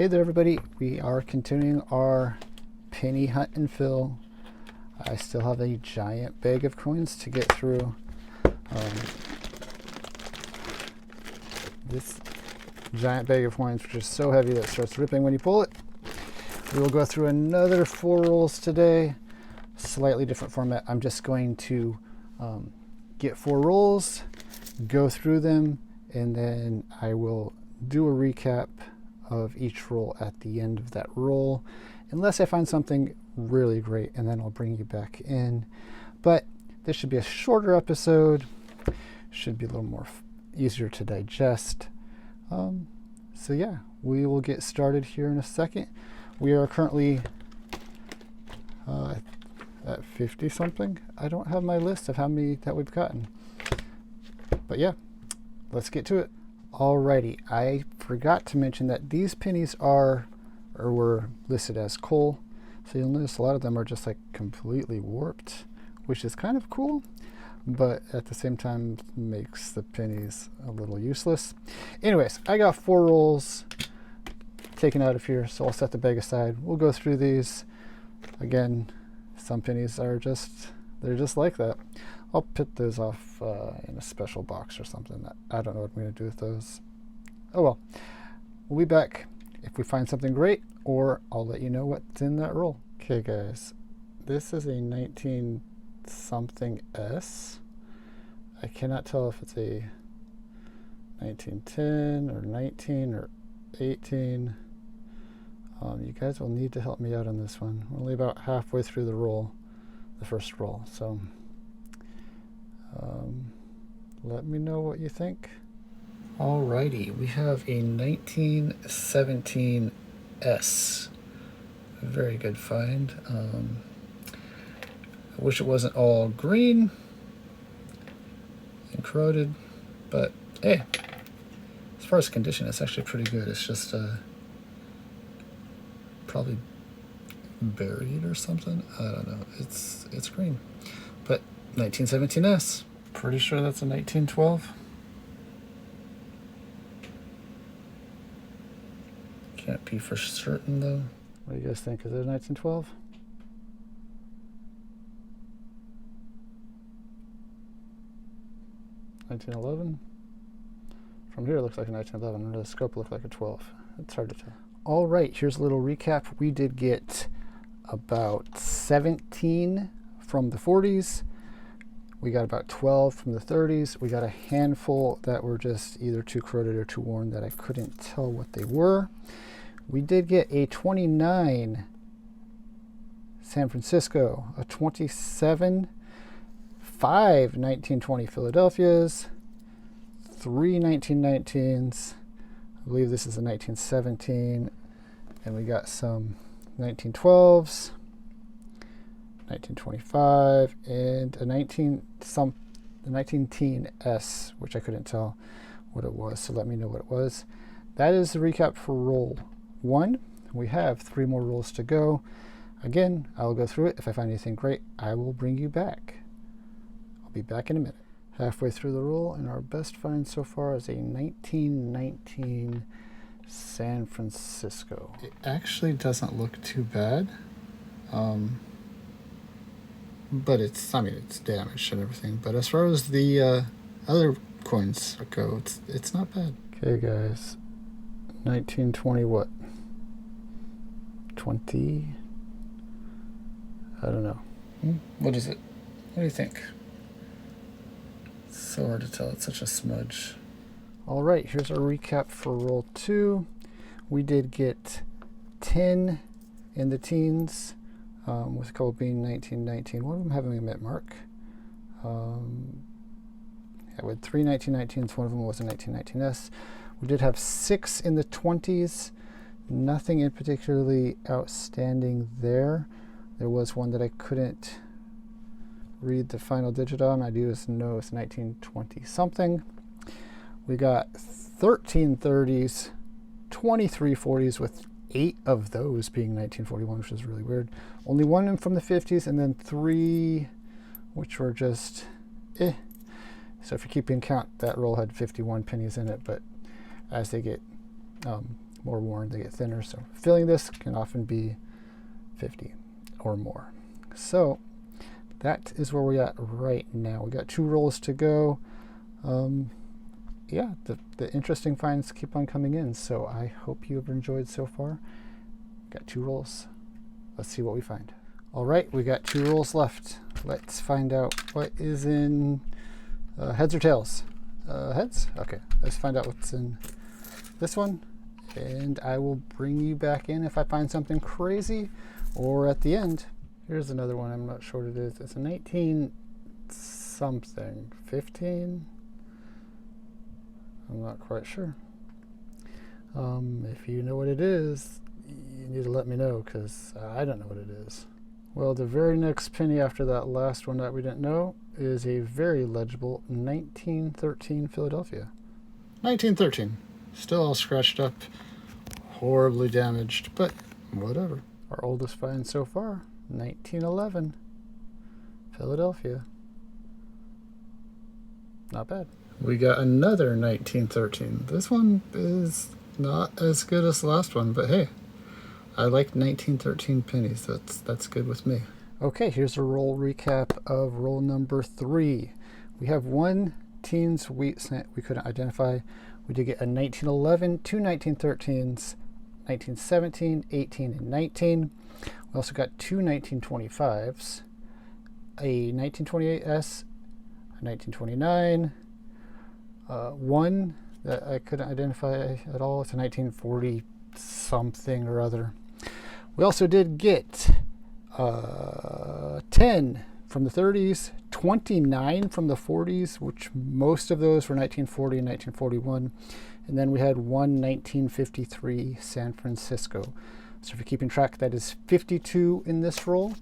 Hey there everybody, we are continuing our penny hunt and fill. I still have a giant bag of coins to get through. This giant bag of coins, which is so heavy that it starts ripping when you pull it. We will go through another 4 rolls today, slightly different format. I'm just going to get 4 rolls, go through them, and then I will do a recap of each roll at the end of that roll, unless I find something really great, and then I'll bring you back in. But this should be a shorter episode, should be a little more easier to digest. So yeah, we will get started here in a second. We are currently at 50 something. I don't have my list of how many that we've gotten, but yeah, let's get to it. Alrighty, I forgot to mention that these pennies were listed as cull, so you'll notice a lot of them are just like completely warped, which is kind of cool, but at the same time makes the pennies a little useless. Anyways, I got 4 rolls taken out of here, so I'll set the bag aside. We'll go through these. Again, some pennies are they're just like that. I'll put those off in a special box or something. I don't know what I'm going to do with those. Oh well. We'll be back if we find something great, or I'll let you know what's in that roll. Okay guys, this is a 19 something S. I cannot tell if it's a 1910 or 19 or 18. You guys will need to help me out on this one. We're only about halfway through the first roll, so let me know what you think. Alrighty, we have a 1917 S. Very good find. I wish it wasn't all green and corroded, but hey, as far as condition, it's actually pretty good. It's just probably buried or something. I don't know. It's green, but 1917S. Pretty sure that's a 1912. Can't be for certain though. What do you guys think? Is it a 1912? $1911? From here it looks like a 1911. Under the scope it looked like a 12. It's hard to tell. All right, here's a little recap. We did get about 17 from the 40s. We got about 12 from the 30s. We got a handful that were just either too corroded or too worn that I couldn't tell what they were. We did get a 29 San Francisco, a 27, 5 1920 Philadelphias, 3 1919s. I believe this is a 1917, and we got some 1912s, 1925, and a 19 S, which I couldn't tell what it was, so let me know what it was. That is the recap for roll 1. We have 3 more rolls to go. Again, I'll go through it. If I find anything great, I will bring you back. I'll be back in a minute. Halfway through the roll, and our best find so far is a 1919 San Francisco. It actually doesn't look too bad. But it's damaged and everything. But as far as the other coins go, it's not bad. Okay, guys, 1920 what? 20? I don't know. What is it? What do you think? It's so hard to tell. It's such a smudge. All right, here's our recap for roll 2. We did get 10 in the teens. With a couple being 1919. One of them having a mint mark. Yeah, with 3 1919s, one of them was a 1919S. We did have 6 in the 20s. Nothing in particularly outstanding there. There was one that I couldn't read the final digit on. I do just know it's 1920 something. We got 13 30s, 23 40s with 8 of those being 1941, which is really weird. Only 1 from the 50s, and then 3 which were just So if you're keeping count, that roll had 51 pennies in it, but as they get more worn, they get thinner. So filling this can often be 50 or more. So that is where we're at right now. We got 2 rolls to go. Yeah, the interesting finds keep on coming in. So I hope you have enjoyed so far. Got 2 rolls. Let's see what we find. All right, we got 2 rolls left. Let's find out what is in heads or tails. Heads? Okay, let's find out what's in this one. And I will bring you back in if I find something crazy, or at the end. Here's another one. I'm not sure what it is. It's a 19 something. 15? I'm not quite sure. If you know what it is, you need to let me know, because I don't know what it is. Well, the very next penny after that last one that we didn't know is a very legible 1913 Philadelphia. 1913. Still all scratched up, horribly damaged, but whatever. Our oldest find so far, 1911 Philadelphia. Not bad. We got another 1913. This one is not as good as the last one, but hey, I like 1913 pennies. That's good with me. Okay, here's a roll recap of roll number 3. We have 1 teens wheat cent we couldn't identify. We did get a 1911, 2 1913s, 1917, 18, and 19. We also got 2 1925s, a 1928S, a 1929, one that I couldn't identify at all. It's a 1940 something or other. We also did get 10 from the 30s, 29 from the 40s, which most of those were 1940 and 1941. And then we had 1 1953 San Francisco. So if you're keeping track, that is 52 in this roll.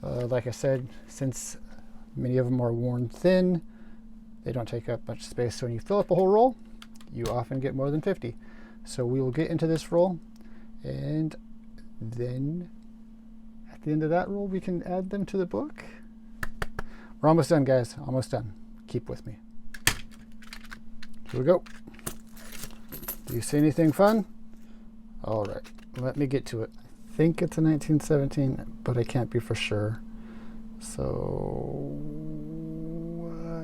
Like I said, since many of them are worn thin, they don't take up much space. So when you fill up a whole roll, you often get more than 50. So we will get into this roll, and then at the end of that roll, we can add them to the book. We're almost done, guys. Almost done. Keep with me. Here we go. Do you see anything fun? All right, let me get to it. I think it's a 1917, but I can't be for sure. So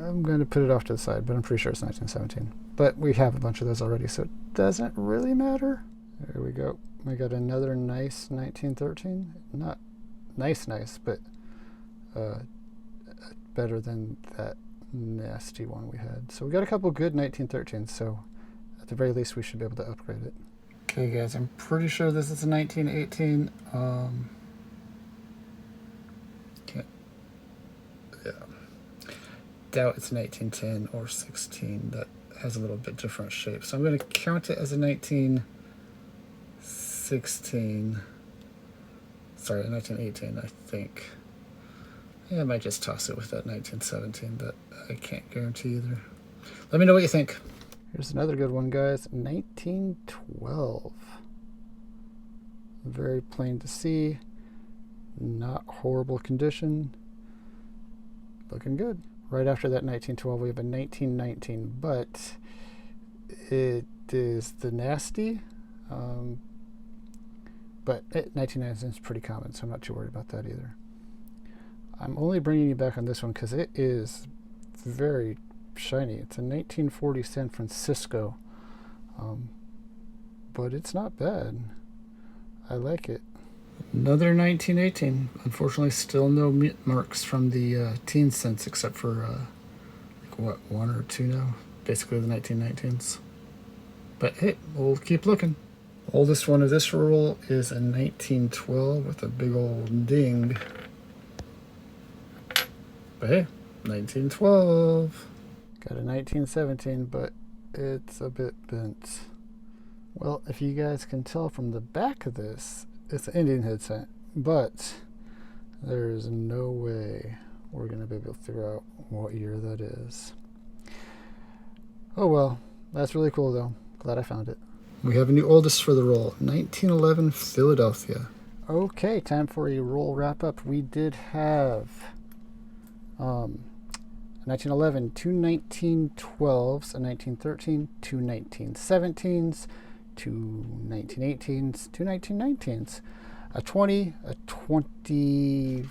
I'm going to put it off to the side, but I'm pretty sure it's 1917. But we have a bunch of those already, so it doesn't really matter. There we go. We got another nice 1913. Not nice, but better than that nasty one we had. So we got a couple good 1913s, so at the very least we should be able to upgrade it. Okay guys, I'm pretty sure this is a 1918. Yeah. Doubt it's 1910 or 16. That has a little bit different shape. So I'm going to count it as a 1916. Sorry, 1918, I think. Yeah, I might just toss it with that 1917, but I can't guarantee either. Let me know what you think. Here's another good one, guys. 1912. Very plain to see. Not horrible condition. Looking good. Right after that 1912, we have a 1919, but it is the nasty. But 1919 is pretty common, so I'm not too worried about that either. I'm only bringing you back on this one because it is very shiny. It's a 1940 San Francisco, but it's not bad. I like it. Another 1918. Unfortunately, still no mint marks from the teen cents, except for like what, 1 or 2 now. Basically the 1919s. But hey, we'll keep looking. Oldest one of this roll is a 1912 with a big old ding. But hey, 1912. Got a 1917, but it's a bit bent. Well, if you guys can tell from the back of this, it's an Indian head cent, but there's no way we're going to be able to figure out what year that is. Oh well, that's really cool though. Glad I found it. We have a new oldest for the roll, 1911 Philadelphia. Okay, time for a roll wrap up. We did have 1911, 2 1912s, a 1913, 2 1917s, two 1918s, two 1919s, a 20, a 23,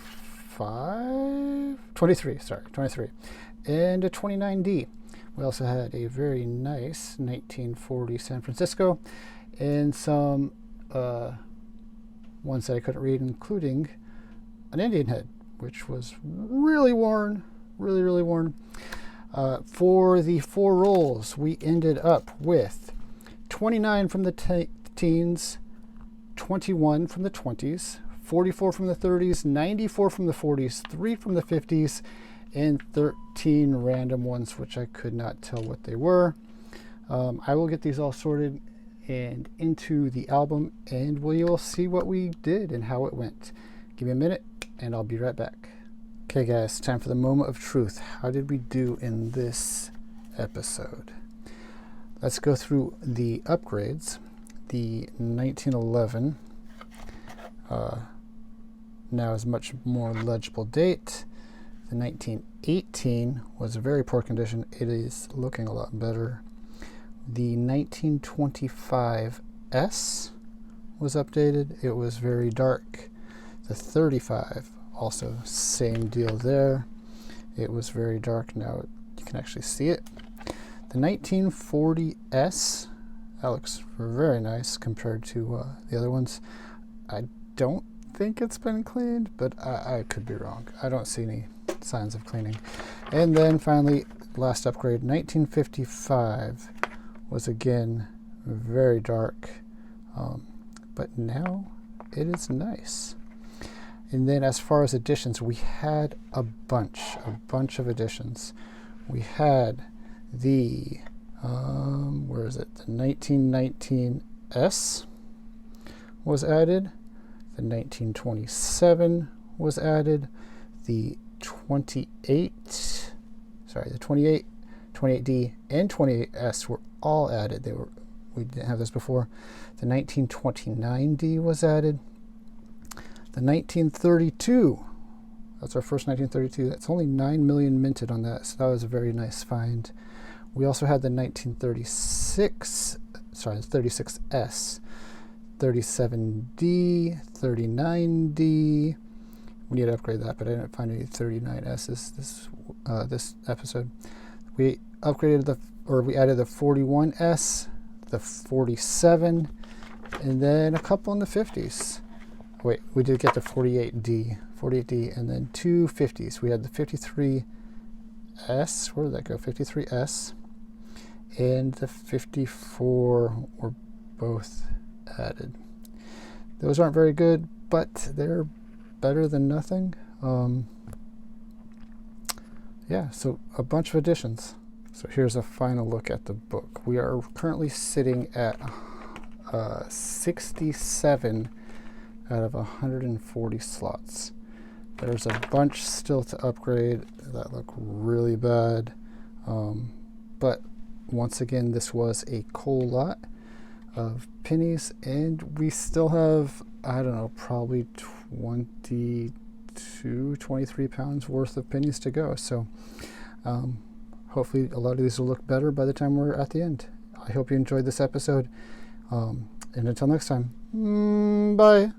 and a 29D. We also had a very nice 1940 San Francisco, and some ones that I couldn't read, including an Indian head, which was really worn, really worn. For the 4 rolls, we ended up with 29 from the teens, 21 from the 20s, 44 from the 30s, 94 from the 40s, 3 from the 50s, and 13 random ones, which I could not tell what they were. I will get these all sorted and into the album, and we will see what we did and how it went. Give me a minute, and I'll be right back. Okay, guys, time for the moment of truth. How did we do in this episode? Let's go through the upgrades. The 1911 now is much more legible date. The 1918 was a very poor condition. It is looking a lot better. The 1925S was updated. It was very dark. The 35, also same deal there. It was very dark. Now you can actually see it. The 1940S, that looks very nice compared to the other ones. I don't think it's been cleaned, but I could be wrong. I don't see any signs of cleaning. And then finally, last upgrade, 1955 was again very dark, but now it is nice. And then as far as additions, we had a bunch of additions. We had the where is it? The 1919S was added. The 1927 was added. The 28D and 28S were all added. We didn't have this before. The 1929D was added. The 1932, that's our first 1932. That's only 9 million minted on that, so that was a very nice find. We also had the 36S, 37D, 39D. We need to upgrade that, but I didn't find any 39S's this episode. We upgraded we added the 41S, the 47, and then a couple in the 50s. Wait, we did get the 48D, and then 2 50s. We had the 53S, where did that go? 53S, and the 54 were both added. Those aren't very good, but they're better than nothing. Yeah, so a bunch of additions. So here's a final look at the book. We are currently sitting at 67 out of 140 slots. There's a bunch still to upgrade that look really bad. But once again, this was a cull lot of pennies, and we still have, I don't know, probably 23 pounds worth of pennies to go. So hopefully a lot of these will look better by the time we're at the end. I hope you enjoyed this episode. And until next time, bye.